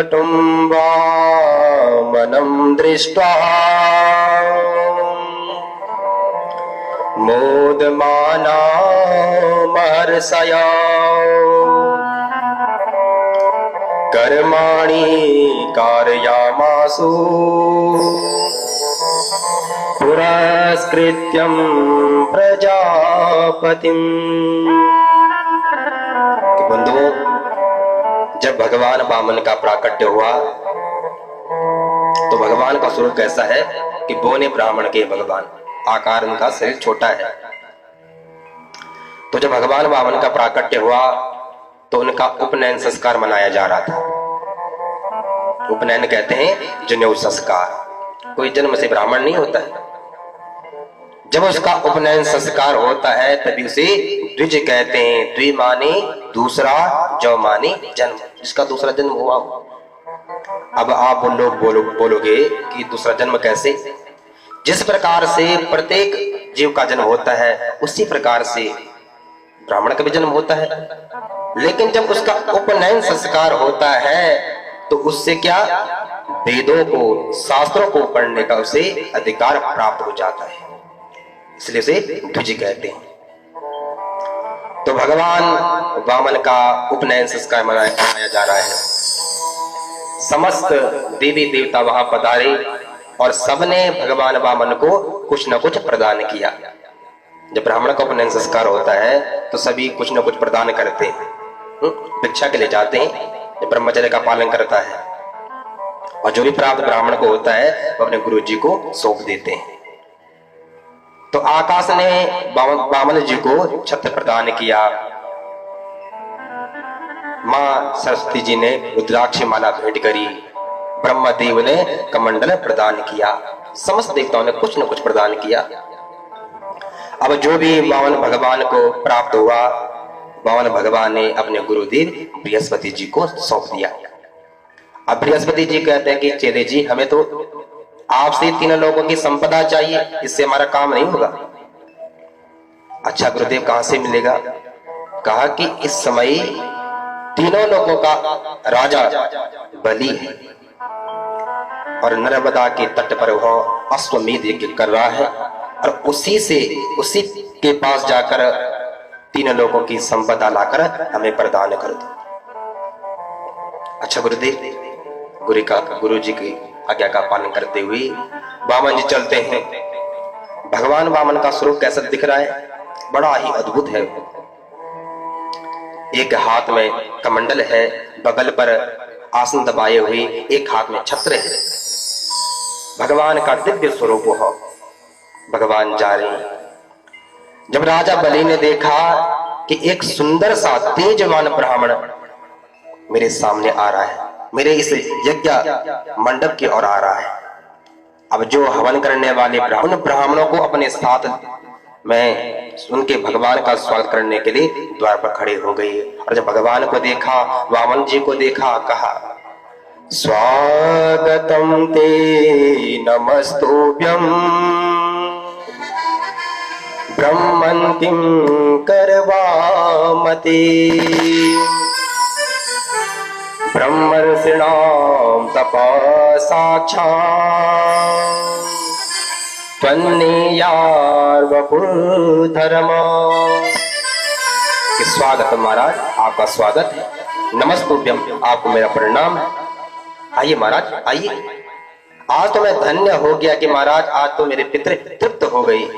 वक्रतुं वामनं दृष्ट्वा मोदमाना महर्षया कर्माणि कारयामासु पुरस्कृत्यं प्रजापतिम्। बंधुओं, जब भगवान वामन का प्राकट्य हुआ तो भगवान का स्वरूप कैसा है कि बोने ब्राह्मण के भगवान, आकार उनका शरीर छोटा है। तो जब भगवान वामन का प्राकट्य हुआ तो उनका उपनयन संस्कार मनाया जा रहा था। उपनयन कहते हैं जनेऊ संस्कार। कोई जन्म से ब्राह्मण नहीं होता है। जब उसका उपनयन संस्कार होता है तभी उसे द्विज कहते हैं। द्वि माने दूसरा, जौ माने जन्म, जिसका दूसरा जन्म हुआ। अब आप लोग बोलोगे कि दूसरा जन्म कैसे? जिस प्रकार से प्रत्येक जीव का जन्म होता है उसी प्रकार से ब्राह्मण का भी जन्म होता है। लेकिन जब उसका उपनयन संस्कार होता है तो उससे क्या, वेदों को, शास्त्रों को पढ़ने का उसे अधिकार प्राप्त हो जाता है, इसलिए उसे द्विज कहते हैं। तो भगवान वामन का उपनयन संस्कार मनाया जा रहा है। समस्त देवी देवता वहां पधारे और सबने भगवान वामन को कुछ न कुछ प्रदान किया। जब ब्राह्मण का उपनयन संस्कार होता है तो सभी कुछ न कुछ प्रदान करते हैं। भिक्षा के लिए जाते हैं, जब ब्रह्मचर्य का पालन करता है, और जो भी प्राप्त ब्राह्मण को होता है वो अपने गुरु जी को सौंप देते हैं। तो आकाश ने वामन जी को छत्र प्रदान किया। मां सरस्वती जी ने रुद्राक्ष माला भेंट करी। ब्रह्मदेव ने कमंडल प्रदान किया। समस्त देवताओं ने कुछ न कुछ प्रदान किया। अब जो भी वामन भगवान को प्राप्त हुआ, वामन भगवान ने अपने गुरुदेव बृहस्पति जी को सौंप दिया। अब बृहस्पति जी कहते हैं कि चेले जी, हमें तो आपसे 3 लोगों की संपदा चाहिए, इससे हमारा काम नहीं होगा। अच्छा गुरुदेव, कहां से मिलेगा? कहा कि इस समय 3 लोगों का राजा बलि है और नर्मदा के तट पर वह अश्वमेध यज्ञ कर रहा है, और उसी के पास जाकर 3 लोगों की संपदा लाकर हमें प्रदान कर दो। अच्छा गुरुदेव, गुरु जी की आज्ञा का पालन करते हुए वामन जी चलते हैं। भगवान वामन का स्वरूप कैसा दिख रहा है? बड़ा ही अद्भुत है। एक हाथ में कमंडल है, बगल पर आसन दबाए हुए, एक हाथ में छत्र है। भगवान का दिव्य स्वरूप हो। भगवान जा रहे हैं। जब राजा बलि ने देखा कि एक सुंदर सा तेजवान ब्राह्मण मेरे सामने आ रहा है, मेरे इस यज्ञ मंडप की ओर आ रहा है, अब जो हवन करने वाले ब्राह्मणों को अपने साथ में उनके भगवान का स्वागत करने के लिए द्वार पर खड़े हो गई। और जब भगवान को देखा, वामन जी को देखा, कहा स्वागतम ते नमस्तुभ्यं ब्रह्मन्तिं करवामते ब्रह्मर्षिणां तपसाक्षात् त्वन्नेयार्वपुर्धर्मा। स्वागत महाराज, आपका स्वागत है। नमस्तुभ्यं, आपको मेरा प्रणाम है। आइए महाराज, आइए। आज तो मैं धन्य हो गया कि महाराज आज तो मेरे पितृ तृप्त हो गई,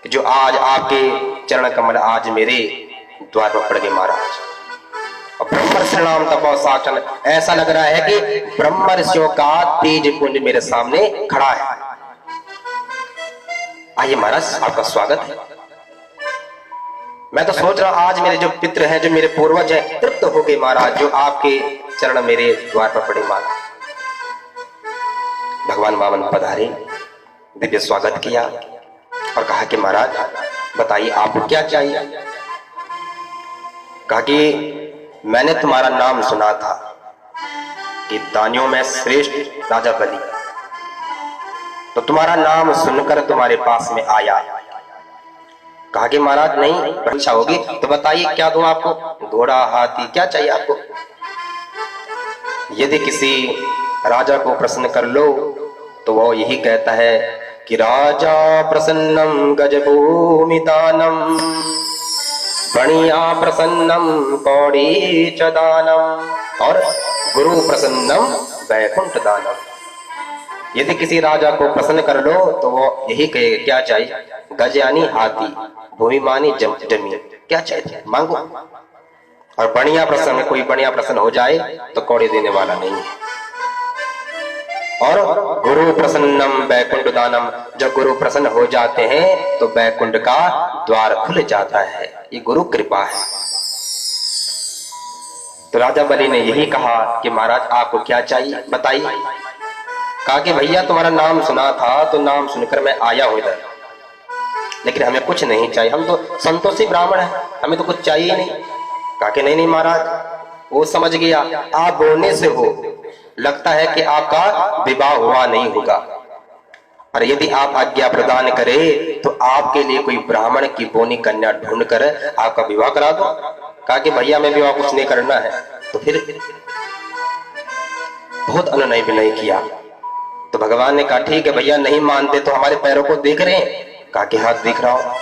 जो आज आपके चरण कमल आज मेरे द्वार पर पड़ गए महाराज। और ब्रह्मर्षिणाम तपसाक्षात्, ऐसा लग रहा है कि ब्रह्मर्षियों का तेज पुंज मेरे सामने खड़ा है। आइए महाराज, आपका स्वागत है। मैं तो सोच रहा हूं आज मेरे जो पितृ हैं, जो मेरे पूर्वज हैं, तृप्त हो गए महाराज, जो आपके चरण मेरे द्वार पर पड़े महाराज। भगवान वामन पधारे, दिव्य स्वागत किया और कहा कि महाराज बताइए आपको क्या चाहिए। कहा कि मैंने तुम्हारा नाम सुना था कि दानियों में श्रेष्ठ राजा बलि, तो तुम्हारा नाम सुनकर तुम्हारे पास में आया। कहा कि महाराज नहीं, परीक्षा होगी तो बताइए क्या दूं आपको, घोड़ा हाथी क्या चाहिए आपको। यदि किसी राजा को प्रसन्न कर लो तो वो यही कहता है कि राजा प्रसन्नम गजभूमि दानम बणिया प्रसन्नम कौड़ी च दानम और गुरु प्रसन्नम वैकुंठ दानम। यदि किसी राजा को प्रसन्न कर लो तो वो यही कहेगा क्या चाहिए, गज यानी हाथी, भूमि मानी जमीन, क्या चाहिए मांगो। और बढ़िया प्रसन्न, कोई बढ़िया प्रसन्न हो जाए तो कौड़ी देने वाला नहीं है। और गुरु प्रसन्नम वैकुंठ दानम, जब गुरु प्रसन्न हो जाते हैं तो वैकुंठ का द्वार खुल जाता है, ये गुरु कृपा है। तो राजा बलि ने यही कहा कि महाराज आपको क्या चाहिए बताइए। कहा कि भैया तुम्हारा नाम सुना था तो नाम सुनकर मैं आया हूं इधर, लेकिन हमें कुछ नहीं चाहिए, हम तो संतोषी ब्राह्मण हैं, हमें तो कुछ चाहिए ही नहीं। कहा कि नहीं नहीं महाराज, वो समझ गया आप बोलने से हो, लगता है कि आपका विवाह हुआ नहीं होगा, और यदि आप आज्ञा प्रदान करें तो आपके लिए कोई ब्राह्मण की बोनी कन्या ढूंढकर आपका विवाह करा दो। कहा कि भैया मैं विवाह कुछ नहीं करना है। तो फिर बहुत अनुनय विनय किया तो भगवान ने कहा ठीक है भैया, नहीं मानते तो हमारे पैरों को देख रहे हैं। कहा कि हाथ दिख रहा हो,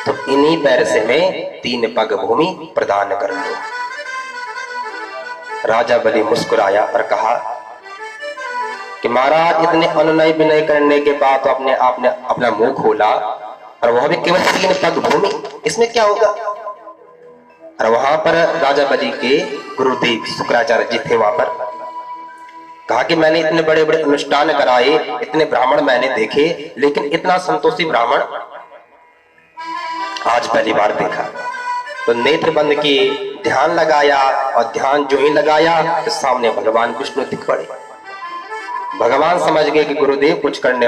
तो इन्हीं पैर से मैं 3 पग भूमि प्रदान कर लो। राजा बलि मुस्कुराया और कहा कि महाराज इतने अनुनय विनय करने के बाद तो आपने अपना मुंह खोला, और वह भी केवल 3 पग भूमि, इसमें क्या होगा। और वहां पर राजा बलि के गुरुदेव शुक्राचार्य जी थे वहां पर। कहा कि मैंने इतने बड़े बड़े अनुष्ठान कराए, इतने ब्राह्मण मैंने देखे, लेकिन इतना संतोषी ब्राह्मण आज पहली बार देखा। तो नेत्र बंद किए, ध्यान लगाया, और ध्यान जो ही लगाया तो सामने भगवान विष्णु दिख पड़े। भगवान समझ गए कि गुरुदेव कुछ करने